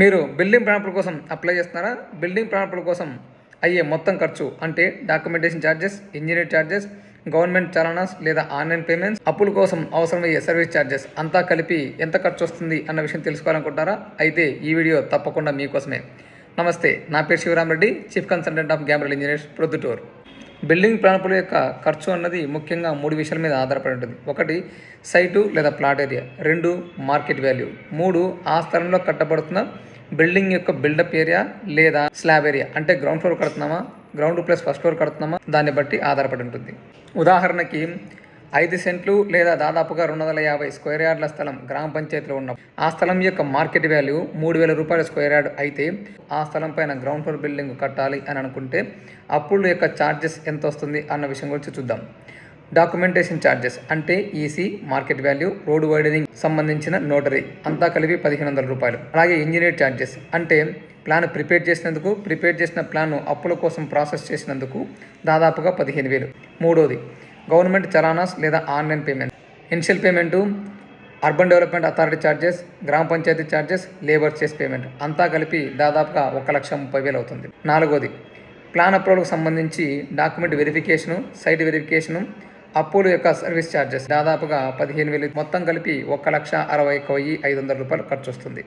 మీరు బిల్డింగ్ ప్రాణాల కోసం అప్లై చేస్తున్నారా? బిల్డింగ్ ప్రాణాల కోసం అయ్యే మొత్తం ఖర్చు అంటే documentation charges, engineer charges, government challans లేదా ఆన్లైన్ పేమెంట్స్, అప్పుల కోసం అవసరమయ్యే సర్వీస్ ఛార్జెస్ అంతా కలిపి ఎంత ఖర్చు వస్తుంది అన్న విషయం తెలుసుకోవాలనుకుంటారా? అయితే ఈ వీడియో తప్పకుండా మీకోసమే. నమస్తే, నా పేరు శివరామరెడ్డి, చీఫ్ కన్సల్టెంట్ ఆఫ్ గ్యామరల్ ఇంజనీర్స్, ప్రొద్దుటూరు. బిల్డింగ్ ప్రాణాల యొక్క ఖర్చు అన్నది ముఖ్యంగా 3 విషయాల మీద ఆధారపడి ఉంటుంది. 1 సైటు లేదా ప్లాట్ ఏరియా, 2 మార్కెట్ వాల్యూ, 3 ఆ స్థలంలో కట్టబడుతున్న బిల్డింగ్ యొక్క బిల్డప్ ఏరియా లేదా స్లాబ్ ఏరియా, అంటే గ్రౌండ్ ఫ్లోర్ కడుతున్నామా, గ్రౌండ్ ప్లస్ ఫస్ట్ ఫ్లోర్ కడుతున్నామా, దాన్ని బట్టి ఆధారపడి ఉంటుంది. ఉదాహరణకి 5 సెంట్లు లేదా దాదాపుగా 250 స్క్వేర్ యార్డ్ల స్థలం గ్రామ పంచాయతీలో ఉన్న ఆ స్థలం యొక్క మార్కెట్ వాల్యూ 3,000 రూపాయల స్క్వేర్ యార్డ్ అయితే ఆ స్థలం పైన గ్రౌండ్ ఫ్లోర్ బిల్డింగ్ కట్టాలి అని అనుకుంటే అప్పుల యొక్క ఛార్జెస్ ఎంత వస్తుంది అన్న విషయం గురించి చూద్దాం. డాక్యుమెంటేషన్ ఛార్జెస్ అంటే EC, market value, road widening సంబంధించిన నోటరీ అంతా కలిపి 1,500 రూపాయలు. అలాగే ఇంజనీర్ ఛార్జెస్ అంటే ప్లాన్ ప్రిపేర్ చేసిన ప్లాన్ అప్పుల కోసం ప్రాసెస్ చేసినందుకు దాదాపుగా 15,000. 3 గవర్నమెంట్ చలానాస్ లేదా online payment, initial payment, urban development authority charges, గ్రామ పంచాయతీ ఛార్జెస్, లేబర్ చేస్ పేమెంట్ అంతా కలిపి దాదాపుగా 1,30,000 అవుతుంది. 4 ప్లాన్ అప్రూవల్కి సంబంధించి డాక్యుమెంట్ వెరిఫికేషను, సైట్ వెరిఫికేషను, అప్పుల యొక్క సర్వీస్ ఛార్జెస్ దాదాపుగా 15,000. మొత్తం కలిపి 1,61,500 రూపాయలు ఖర్చు వస్తుంది.